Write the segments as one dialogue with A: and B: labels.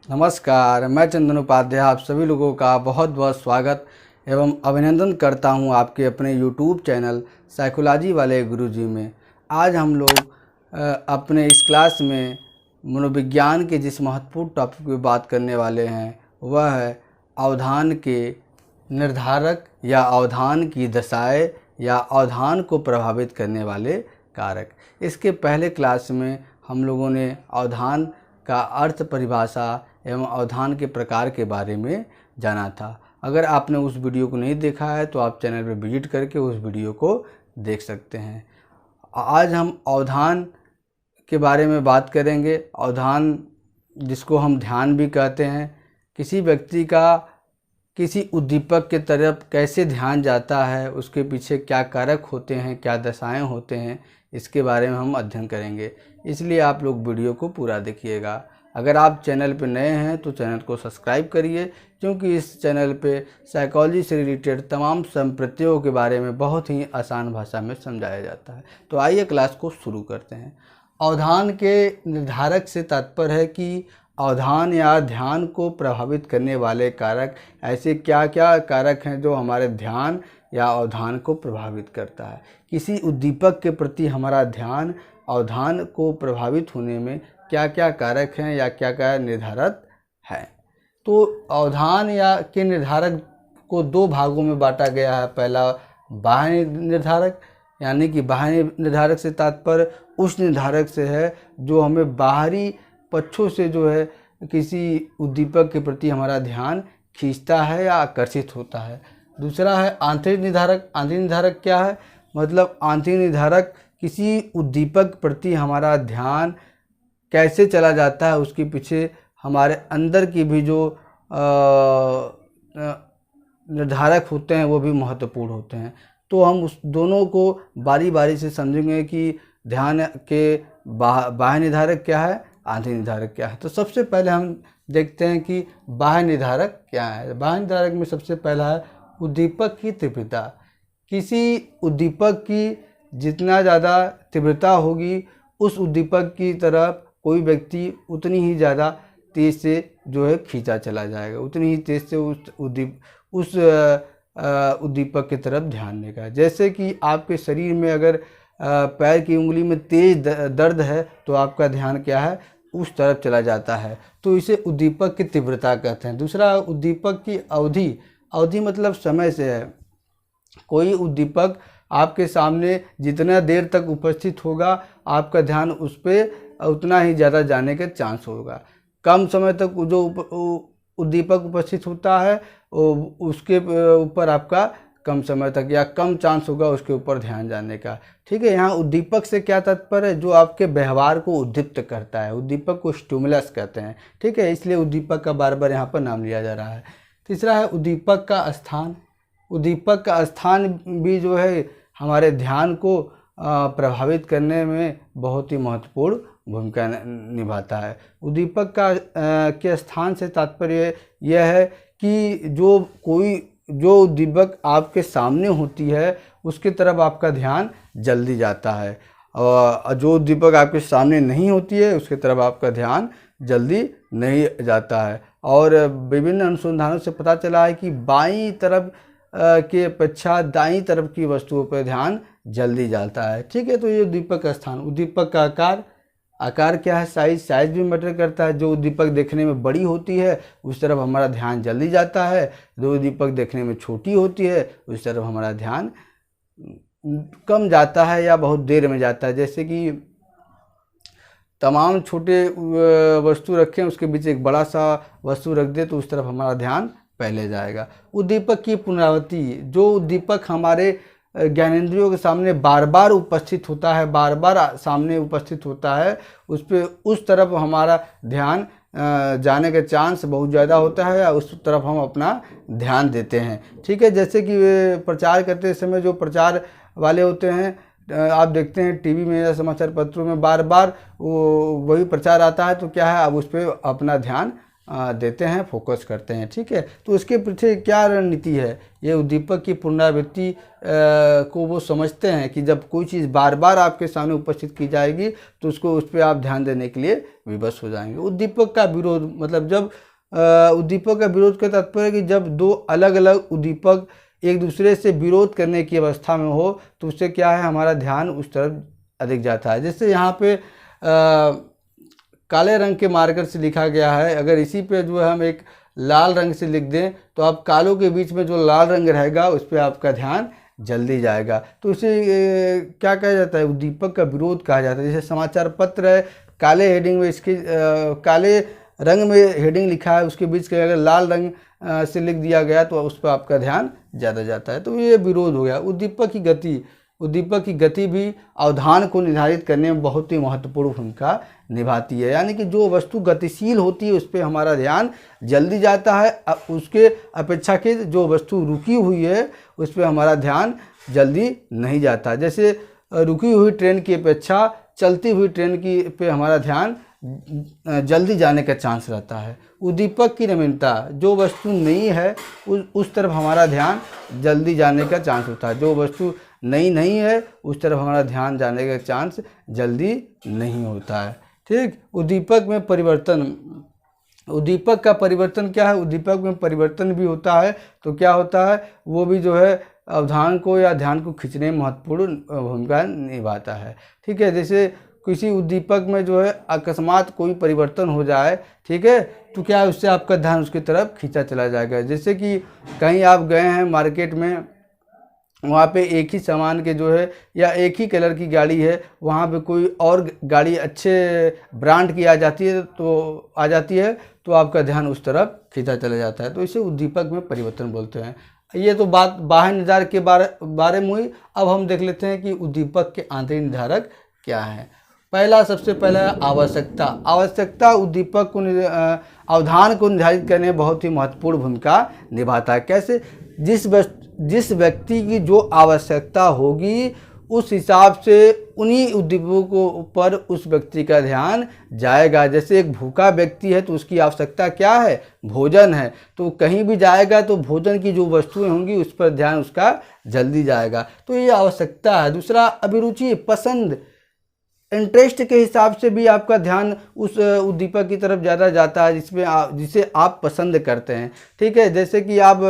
A: नमस्कार, मैं चंदन उपाध्याय आप सभी लोगों का बहुत बहुत स्वागत एवं अभिनंदन करता हूं आपके अपने YouTube चैनल साइकोलॉजी वाले गुरुजी में। आज हम लोग अपने इस क्लास में मनोविज्ञान के जिस महत्वपूर्ण टॉपिक पर बात करने वाले हैं वह है अवधान के निर्धारक या अवधान की दशाएं या अवधान को प्रभावित करने वाले कारक। इसके पहले क्लास में हम लोगों ने अवधान का अर्थ, परिभाषा एवं अवधान के प्रकार के बारे में जाना था। अगर आपने उस वीडियो को नहीं देखा है तो आप चैनल पर विजिट करके उस वीडियो को देख सकते हैं। आज हम अवधान के बारे में बात करेंगे। अवधान, जिसको हम ध्यान भी कहते हैं, किसी व्यक्ति का किसी उद्दीपक के तरफ कैसे ध्यान जाता है, उसके पीछे क्या कारक होते हैं, क्या दशाएं होते हैं, इसके बारे में हम अध्ययन करेंगे। इसलिए आप लोग वीडियो को पूरा देखिएगा। अगर आप चैनल पर नए हैं तो चैनल को सब्सक्राइब करिए, क्योंकि इस चैनल पे साइकोलॉजी से रिलेटेड तमाम संप्रत्यों के बारे में बहुत ही आसान भाषा में समझाया जाता है। तो आइए क्लास को शुरू करते हैं। अवधान के निर्धारक से तात्पर्य है कि अवधान या ध्यान को प्रभावित करने वाले कारक, ऐसे क्या क्या कारक हैं जो हमारे ध्यान या अवधान को प्रभावित करता है। किसी उद्दीपक के प्रति हमारा ध्यान अवधान को प्रभावित होने में क्या क्या कारक हैं या क्या क्या निर्धारक हैं। तो अवधान या के निर्धारक को दो भागों में बांटा गया है। पहला बाह्य निर्धारक, यानी कि बाह्य निर्धारक से तात्पर्य उस निर्धारक से है जो हमें बाहरी पक्षों से जो है किसी उद्दीपक के प्रति हमारा ध्यान खींचता है या आकर्षित होता है। दूसरा है आंतरिक निर्धारक। आंतरिक निर्धारक क्या है? मतलब आंतरिक निर्धारक किसी उद्दीपक प्रति हमारा ध्यान कैसे चला जाता है, उसके पीछे हमारे अंदर की भी जो निर्धारक होते हैं वो भी महत्वपूर्ण होते हैं। तो हम उस दोनों को बारी बारी से समझेंगे कि ध्यान के बाह्य निर्धारक क्या है, आंतरिक निर्धारक क्या है। तो सबसे पहले हम देखते हैं कि बाह्य निर्धारक क्या है। बाह्य निर्धारक में सबसे पहला है उद्दीपक की तीव्रता। किसी उद्दीपक की जितना ज़्यादा तीव्रता होगी, उस उद्दीपक की तरफ कोई व्यक्ति उतनी ही ज़्यादा तेज़ से जो है खींचा चला जाएगा, उतनी ही तेज़ से उस उद्दीपक की तरफ ध्यान देगा। जैसे कि आपके शरीर में अगर पैर की उंगली में तेज दर्द है तो आपका ध्यान क्या है, उस तरफ चला जाता है। तो इसे उद्दीपक की तीव्रता कहते हैं। दूसरा उद्दीपक की अवधि। अवधि मतलब समय से है। कोई उद्दीपक आपके सामने जितना देर तक उपस्थित होगा, आपका ध्यान उस पर उतना ही ज़्यादा जाने का चांस होगा। कम समय तक जो उद्दीपक उपस्थित होता है उसके ऊपर आपका कम समय तक या कम चांस होगा उसके ऊपर ध्यान जाने का। ठीक है। यहाँ उद्दीपक से क्या तात्पर्य है? जो आपके व्यवहार को उद्दीप्त करता है। उद्दीपक को स्टिमुलस कहते हैं। ठीक है। इसलिए उद्दीपक का बार बार यहाँ पर नाम लिया जा रहा है। तीसरा है उद्दीपक का स्थान। उद्दीपक का स्थान भी जो है हमारे ध्यान को प्रभावित करने में बहुत ही महत्वपूर्ण भूमिका निभाता है। उद्दीपक के स्थान से तात्पर्य यह है कि जो उद्दीपक आपके सामने होती है उसकी तरफ आपका ध्यान जल्दी जाता है, और जो उद्दीपक आपके सामने नहीं होती है उसकी तरफ आपका ध्यान जल्दी नहीं जाता है। और विभिन्न अनुसंधानों से पता चला है कि बाईं तरफ के अपेक्षा दाईं तरफ की वस्तुओं पर ध्यान जल्दी जाता है। ठीक है। तो ये उद्दीपक का स्थान। उद्दीपक का आकार क्या है? साइज भी मैटर करता है। जो उद्दीपक देखने में बड़ी होती है उस तरफ हमारा ध्यान जल्दी जाता है, जो उद्दीपक देखने में छोटी होती है उस तरफ हमारा ध्यान कम जाता है या बहुत देर में जाता है। जैसे कि तमाम छोटे वस्तु रखें, उसके बीच एक बड़ा सा वस्तु रख दे तो उस तरफ हमारा ध्यान पहले जाएगा। उद्दीपक की पुनरावृत्ति। जो उद्दीपक हमारे ज्ञानेंद्रियों के सामने बार बार उपस्थित होता है, बार बार सामने उपस्थित होता है, उस तरफ हमारा ध्यान जाने का चांस बहुत ज़्यादा होता है, या उस तरफ हम अपना ध्यान देते हैं। ठीक है। जैसे कि प्रचार करते समय जो प्रचार वाले होते हैं, आप देखते हैं टीवी में या समाचार पत्रों में बार बार वही प्रचार आता है, तो क्या है, अब उस पर अपना ध्यान देते हैं, फोकस करते हैं। ठीक है, तो इसके पीछे क्या रणनीति है, ये उद्दीपक की पुनरावृत्ति को वो समझते हैं कि जब कोई चीज़ बार बार आपके सामने उपस्थित की जाएगी तो उसको उस पर आप ध्यान देने के लिए विवश हो जाएंगे। उद्दीपक का विरोध मतलब जब उद्दीपक का विरोध का तात्पर्य है कि जब दो अलग अलग उद्दीपक एक दूसरे से विरोध करने की अवस्था में हो तो उससे क्या है, हमारा ध्यान उस तरफ अधिक जाता है। जैसे यहाँ पे काले रंग के मार्कर से लिखा गया है, अगर इसी पे जो है हम एक लाल रंग से लिख दें तो आप कालों के बीच में जो लाल रंग रहेगा उस पर आपका ध्यान जल्दी जाएगा। तो इसे क्या कहा जाता है, उद्दीपक का विरोध कहा जाता है। जैसे समाचार पत्र है, काले हेडिंग में इसके काले रंग में हेडिंग लिखा है, उसके बीच के अगर लाल रंग से लिख दिया गया तो उस पर आपका ध्यान ज़्यादा जाता है। तो ये विरोध हो गया। उद्दीपक की गति भी अवधान को निर्धारित करने में बहुत ही महत्वपूर्ण भूमिका निभाती है। यानी कि जो वस्तु गतिशील होती है उस पर हमारा ध्यान जल्दी जाता है, उसके अपेक्षाकृत जो वस्तु रुकी हुई है उस पर हमारा ध्यान जल्दी नहीं जाता। जैसे रुकी हुई ट्रेन की अपेक्षा चलती हुई ट्रेन की पे हमारा ध्यान जल्दी जाने का चांस रहता है। उद्दीपक की नवीनता, जो वस्तु नई है उस तरफ हमारा ध्यान जल्दी जाने का चांस होता है, जो वस्तु नई नहीं है उस तरफ हमारा ध्यान जाने का चांस जल्दी नहीं होता है। ठीक, उद्दीपक में परिवर्तन, उद्दीपक का परिवर्तन क्या है, उद्दीपक में परिवर्तन भी होता है तो क्या होता है, वो भी जो है अवधान को या ध्यान को खींचने में महत्वपूर्ण भूमिका निभाता है। ठीक है, जैसे किसी उद्दीपक में जो है अकस्मात कोई परिवर्तन हो जाए, ठीक है, तो क्या है उससे आपका ध्यान उसकी तरफ खींचा चला जाएगा। जैसे कि कहीं आप गए हैं मार्केट में, वहाँ पे एक ही सामान के जो है या एक ही कलर की गाड़ी है, वहाँ पे कोई और गाड़ी अच्छे ब्रांड की आ जाती है तो आपका ध्यान उस तरफ खींचा चला जाता है। तो इसे उद्दीपक में परिवर्तन बोलते हैं। ये तो बात बाह्य निर्धारक के बारे में हुई। अब हम देख लेते हैं कि उद्दीपक के आंतरिक निर्धारक क्या हैं। सबसे पहला आवश्यकता उद्दीपक को अवधान को निर्धारित करने में बहुत ही महत्वपूर्ण भूमिका निभाता है। कैसे, जिस व्यक्ति की जो आवश्यकता होगी उस हिसाब से उन्हीं उद्दीपकों पर उस व्यक्ति का ध्यान जाएगा। जैसे एक भूखा व्यक्ति है तो उसकी आवश्यकता क्या है, भोजन है, तो कहीं भी जाएगा तो भोजन की जो वस्तुएं होंगी उस पर ध्यान उसका जल्दी जाएगा। तो ये आवश्यकता है। दूसरा अभिरुचि, पसंद, इंटरेस्ट के हिसाब से भी आपका ध्यान उस उद्दीपक की तरफ ज़्यादा जाता है जिसे आप पसंद करते हैं। ठीक है, जैसे कि आप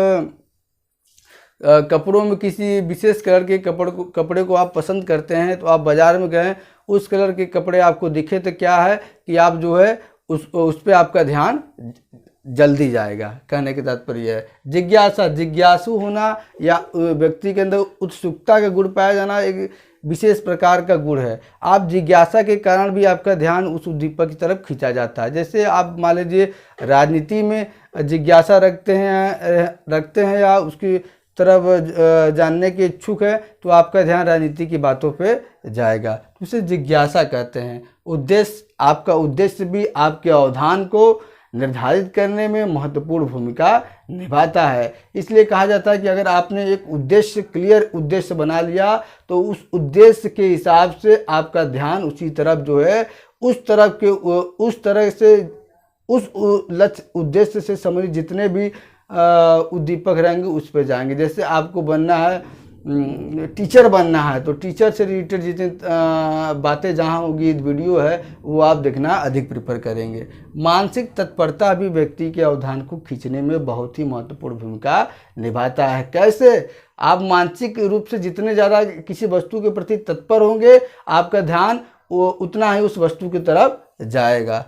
A: कपड़ों में किसी विशेष कलर के कपड़े को आप पसंद करते हैं, तो आप बाज़ार में गए, उस कलर के कपड़े आपको दिखे तो क्या है कि आप जो है उस पर आपका ध्यान जल्दी जाएगा। कहने के तात्पर्य है जिज्ञासु होना या व्यक्ति के अंदर उत्सुकता का गुण पाया जाना एक विशेष प्रकार का गुण है। आप जिज्ञासा के कारण भी आपका ध्यान उस उद्दीपक की तरफ खींचा जाता है। जैसे आप मान लीजिए राजनीति में जिज्ञासा रखते हैं या उसकी तरफ जानने के इच्छुक है तो आपका ध्यान राजनीति की बातों पे जाएगा। उसे जिज्ञासा कहते हैं। आपका उद्देश्य भी आपके अवधान को निर्धारित करने में महत्वपूर्ण भूमिका निभाता है। इसलिए कहा जाता है कि अगर आपने एक क्लियर उद्देश्य बना लिया तो उस उद्देश्य के हिसाब से आपका ध्यान उसी तरफ जो है उस लक्ष्य उद्देश्य से संबंधित जितने भी उद्दीपक रहेंगे उस पर जाएंगे। जैसे आपको बनना है टीचर बनना है तो टीचर से रिलेटेड जितनी बातें जहाँ होगी वीडियो है वो आप देखना अधिक प्रेफर करेंगे। मानसिक तत्परता भी व्यक्ति के अवधान को खींचने में बहुत ही महत्वपूर्ण भूमिका निभाता है। कैसे, आप मानसिक रूप से जितने ज़्यादा किसी वस्तु के प्रति तत्पर होंगे आपका ध्यान वो उतना ही उस वस्तु की तरफ जाएगा।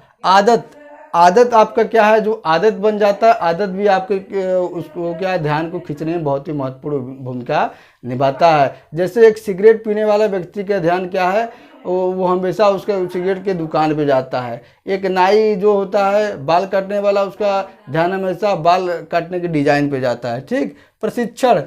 A: आदत आपका क्या है, जो आदत बन जाता है, आदत भी आपके उसको क्या है ध्यान को खींचने में बहुत ही महत्वपूर्ण भूमिका निभाता है। जैसे एक सिगरेट पीने वाला व्यक्ति का ध्यान क्या है, वो हमेशा उसका सिगरेट के दुकान पे जाता है। एक नाई जो होता है बाल काटने वाला, उसका ध्यान हमेशा बाल काटने के डिजाइन पे जाता है। ठीक, प्रशिक्षण,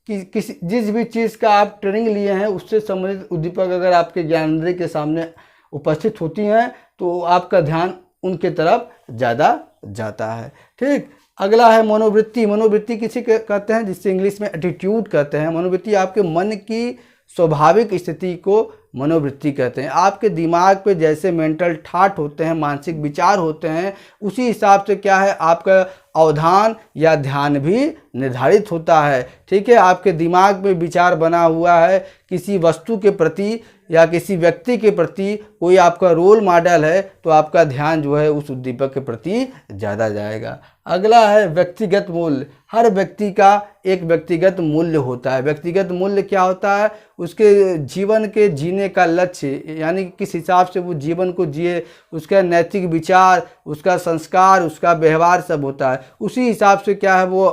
A: जिस भी चीज़ का आप ट्रेनिंग लिए हैं उससे संबंधित उद्दीपक अगर आपके ज्ञानेंद्रिय के सामने उपस्थित होती हैं तो आपका ध्यान उनके तरफ ज़्यादा जाता है। ठीक, अगला है मनोवृत्ति। मनोवृत्ति किसी कहते हैं जिससे इंग्लिश में एटीट्यूड कहते हैं। मनोवृत्ति आपके मन की स्वाभाविक स्थिति को मनोवृत्ति कहते हैं। आपके दिमाग पे जैसे मेंटल ठाट होते हैं, मानसिक विचार होते हैं, उसी हिसाब से क्या है आपका अवधान या ध्यान भी निर्धारित होता है। ठीक है, आपके दिमाग में विचार बना हुआ है किसी वस्तु के प्रति या किसी व्यक्ति के प्रति, कोई आपका रोल मॉडल है, तो आपका ध्यान जो है उस उद्दीपक के प्रति ज़्यादा जाएगा। अगला है व्यक्तिगत मूल्य। हर व्यक्ति का एक व्यक्तिगत मूल्य होता है। व्यक्तिगत मूल्य क्या होता है? उसके जीवन के जीने का लक्ष्य, यानी किस हिसाब से वो जीवन को जिए, उसका नैतिक विचार, उसका संस्कार, उसका व्यवहार सब होता है। उसी हिसाब से क्या है वो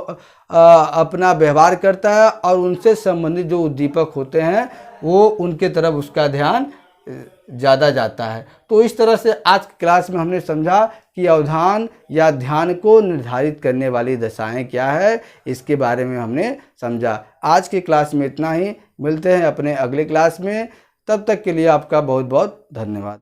A: अपना व्यवहार करता है और उनसे संबंधित जो उद्दीपक होते हैं वो उनके तरफ उसका ध्यान ज़्यादा जाता है। तो इस तरह से आज की क्लास में हमने समझा कि अवधान या ध्यान को निर्धारित करने वाली दशाएं क्या है, इसके बारे में हमने समझा। आज की क्लास में इतना ही, मिलते हैं अपने अगले क्लास में। तब तक के लिए आपका बहुत बहुत धन्यवाद।